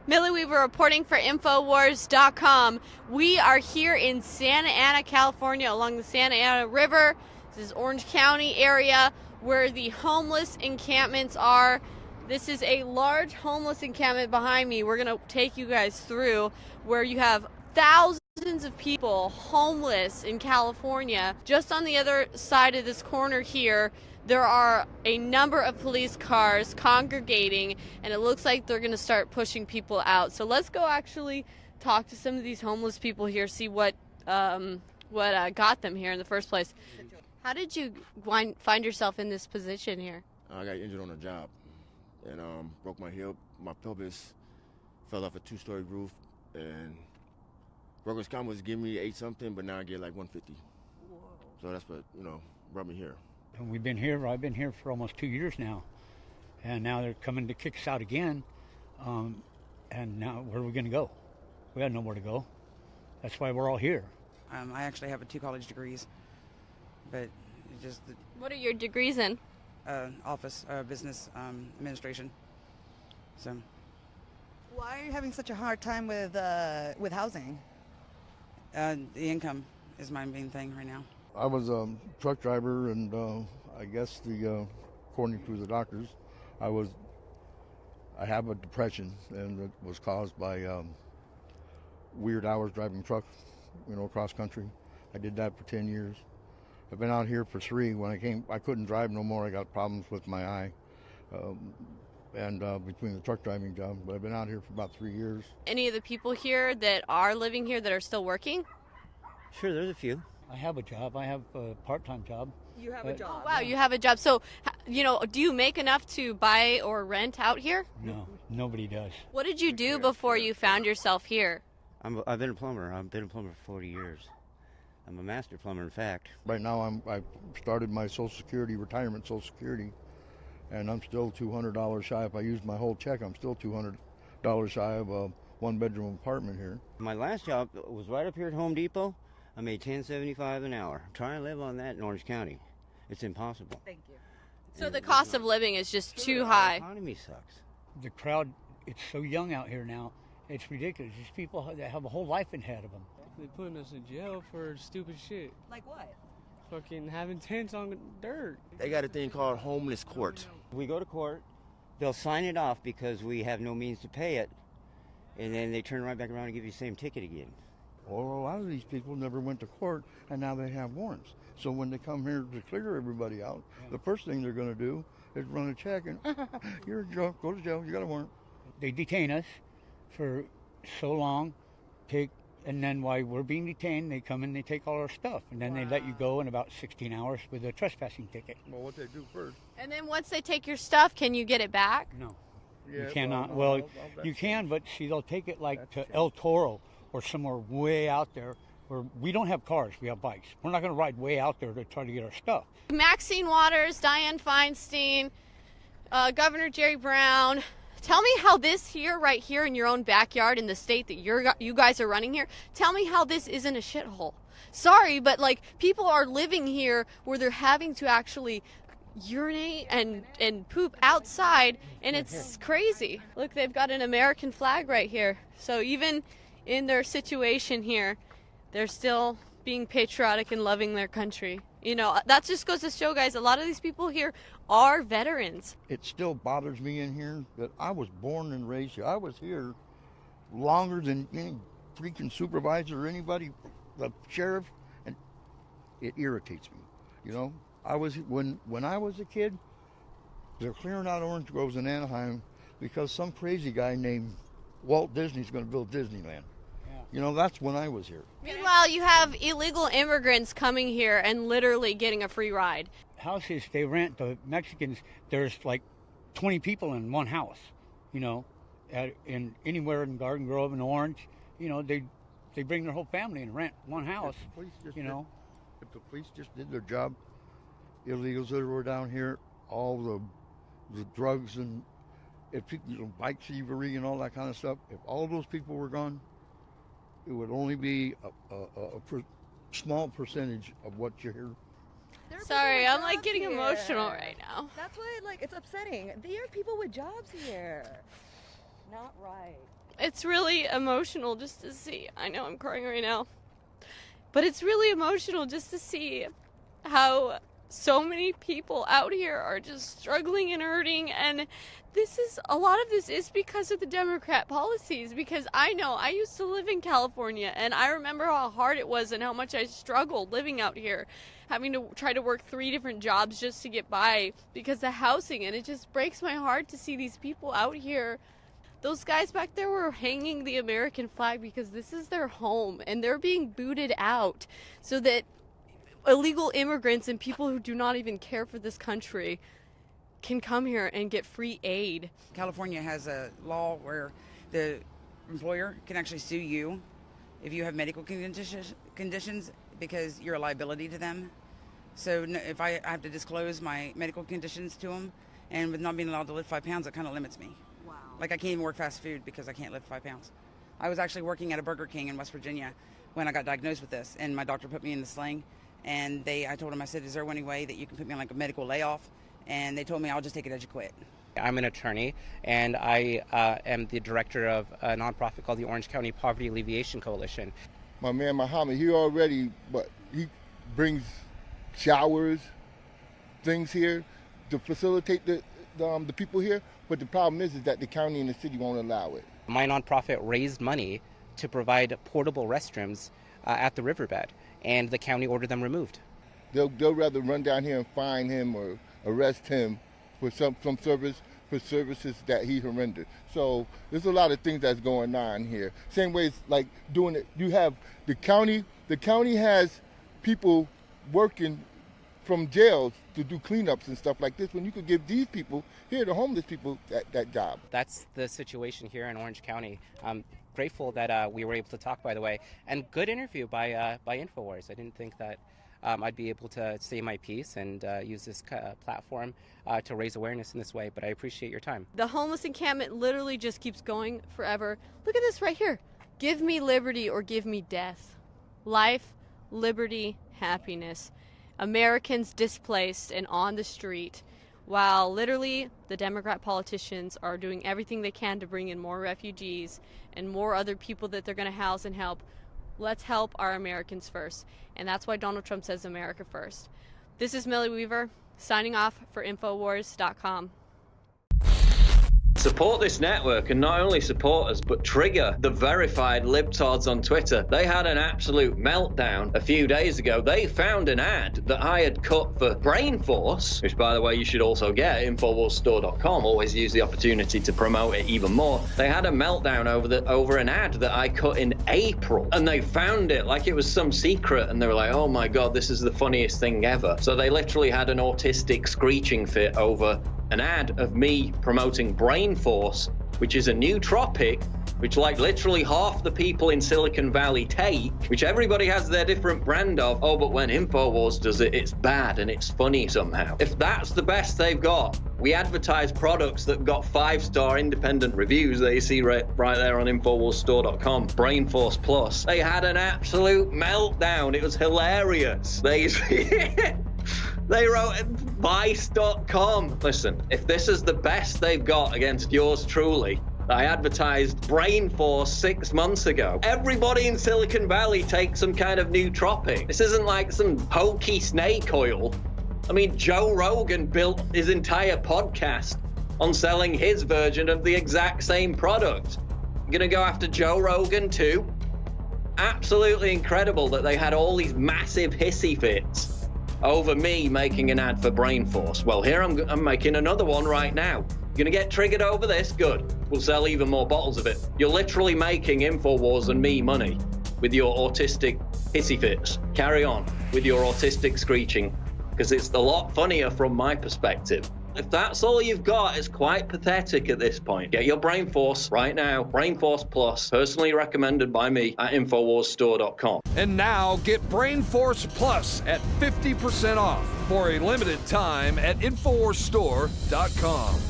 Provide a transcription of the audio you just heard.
Millie Weaver reporting for Infowars.com. We are here in Santa Ana, California, along the Santa Ana River. This is Orange County area where the homeless encampments are. This is a large homeless encampment behind me. We're going to take you guys through where you have thousands of people homeless in California. Just on the other side of this corner here, there are a number of police cars congregating, and it looks like they're going to start pushing people out. So let's go actually talk to some of these homeless people here, see what got them here in the first place. How did you find yourself in this position here? I got injured on a job and broke my hip, my pelvis, fell off a 2-story roof, and workers' comp was giving me 8 something, but now I get like 150. Whoa. So that's what, brought me here. And I've been here for almost 2 years now, and now they're coming to kick us out again. And now where are we going to go? We have nowhere to go. That's why we're all here. I actually have 2 college degrees, but it just What are your degrees in? business administration. So Why are you having such a hard time with housing? the income is my main thing right now. I was a truck driver, and I guess according to the doctors, I have a depression, and it was caused by weird hours driving truck, cross country. I did that for 10 years. I've been out here for 3. When I came, I couldn't drive no more. I got problems with my eye, and between the truck driving job. But I've been out here for about 3 years. Any of the people here that are living here that are still working? Sure, there's a few. I have a job. I have a part-time job. You have a job. Oh, wow, you have a job. So, do you make enough to buy or rent out here? No, nobody does. What did you do before you found yourself here? I've been a plumber. I've been a plumber for 40 years. I'm a master plumber, in fact. Right now, I've started my Social Security, retirement Social Security, and I'm still $200 shy. If I use my whole check, I'm still $200 shy of a 1-bedroom apartment here. My last job was right up here at Home Depot. I made $10.75 an hour. I'm trying to live on that in Orange County. It's impossible. Thank you. So the cost of living is just too high. The economy sucks. The crowd, it's so young out here now. It's ridiculous. These people that have a whole life ahead of them. They're putting us in jail for stupid shit. Like what? Fucking having tents on dirt. They got a thing called homeless court. We go to court, they'll sign it off because we have no means to pay it, and then they turn right back around and give you the same ticket again. Well, a lot of these people never went to court, and now they have warrants. So when they come here to clear everybody out, the first thing they're going to do is run a check and, you're a drunk, go to jail, you got a warrant. They detain us for so long, and then while we're being detained, they come and they take all our stuff, and then they let you go in about 16 hours with a trespassing ticket. Well, what they do first. And then once they take your stuff, can you get it back? No, Yeah, you cannot. no, Well, that's you can, but see, they'll take it like to That's El Toro or somewhere way out there where we don't have cars, we have bikes. We're not going to ride way out there to try to get our stuff. Maxine Waters, Dianne Feinstein, Governor Jerry Brown. Tell me how this here, right here in your own backyard in the state that you guys are running here, tell me how this isn't a shithole. Sorry, but people are living here where they're having to actually urinate and poop outside, and it's crazy. Look, they've got an American flag right here. So even in their situation here, they're still being patriotic and loving their country. That just goes to show, guys, a lot of these people here are veterans. It still bothers me in here that I was born and raised here. I was here longer than any freaking supervisor or anybody, the sheriff, and it irritates me. When I was a kid, they're clearing out orange groves in Anaheim because some crazy guy named Walt Disney's going to build Disneyland. That's when I was here. Meanwhile, you have illegal immigrants coming here and literally getting a free ride. Houses they rent, the Mexicans, there's like 20 people in one house, in anywhere in Garden Grove and Orange, they bring their whole family and rent one house, If the police just did their job, illegals that were down here, all the drugs and bike thievery and all that kind of stuff, if all those people were gone, it would only be a small percentage of what you hear. Sorry, I'm getting emotional right now. That's why it's upsetting. There are people with jobs here. Not right. It's really emotional just to see. I know I'm crying right now. But it's really emotional just to see how so many people out here are just struggling and hurting, and a lot of this is because of the Democrat policies, because I know I used to live in California, and I remember how hard it was and how much I struggled living out here, having to try to work 3 different jobs just to get by because of housing, and it just breaks my heart to see these people out here. Those guys back there were hanging the American flag because this is their home, and they're being booted out so that illegal immigrants and people who do not even care for this country can come here and get free aid. California has a law where the employer can actually sue you if you have medical conditions because you're a liability to them. So if I have to disclose my medical conditions to them, and with not being allowed to lift 5 pounds, it kind of limits me. Wow. Like I can't even work fast food because I can't lift 5 pounds. I was actually working at a Burger King in West Virginia when I got diagnosed with this, and my doctor put me in the sling. And I told him, I said, is there any way that you can put me on like a medical layoff? And they told me I'll just take it as you quit. I'm an attorney, and I am the director of a nonprofit called the Orange County Poverty Alleviation Coalition. My man Muhammad, he brings showers, things here to facilitate the people here. But the problem is that the county and the city won't allow it. My nonprofit raised money to provide portable restrooms at the riverbed, and the county ordered them removed. They'll rather run down here and fine him or arrest him for some services that he rendered. So there's a lot of things that's going on here. Same way it's like doing it. You have the county has people working from jails to do cleanups and stuff like this, when you could give these people here, the homeless people, that job. That's the situation here in Orange County. I'm grateful that we were able to talk, by the way, and good interview by InfoWars. I didn't think that I'd be able to say my piece and use this platform to raise awareness in this way, but I appreciate your time. The homeless encampment literally just keeps going forever. Look at this right here. Give me liberty or give me death. Life, liberty, happiness. Americans displaced and on the street, while literally the Democrat politicians are doing everything they can to bring in more refugees and more other people that they're going to house and help. Let's help our Americans first. And that's why Donald Trump says America first. This is Millie Weaver, signing off for Infowars.com. Support this network, and not only support us, but trigger the verified libtards on Twitter. They had an absolute meltdown a few days ago. They found an ad that I had cut for Brainforce, which, by the way, you should also get at InfoWarsStore.com. Always use the opportunity to promote it even more. They had a meltdown over an ad that I cut in April, and they found it like it was some secret, and they were like, oh my God, this is the funniest thing ever. So they literally had an autistic screeching fit over an ad of me promoting Brainforce, which is a nootropic, which like literally half the people in Silicon Valley take, which everybody has their different brand of. Oh, but when InfoWars does it, it's bad and it's funny somehow. If that's the best they've got, we advertise products that got 5-star independent reviews that you see right there on InfoWarsStore.com. Brainforce Plus. They had an absolute meltdown. It was hilarious. They wrote Vice.com. Listen, if this is the best they've got against yours truly, I advertised Brainforce 6 months ago. Everybody in Silicon Valley takes some kind of nootropic. This isn't like some hokey snake oil. I mean, Joe Rogan built his entire podcast on selling his version of the exact same product. You're gonna go after Joe Rogan too? Absolutely incredible that they had all these massive hissy fits over me making an ad for Brainforce. Well, here I'm making another one right now. You're gonna get triggered over this? Good. We'll sell even more bottles of it. You're literally making InfoWars and me money with your autistic hissy fits. Carry on with your autistic screeching, because it's a lot funnier from my perspective. If that's all you've got, it's quite pathetic at this point. Get your Brainforce right now. Brainforce Plus, personally recommended by me at InfoWarsStore.com. And now get Brainforce Plus at 50% off for a limited time at InfoWarsStore.com.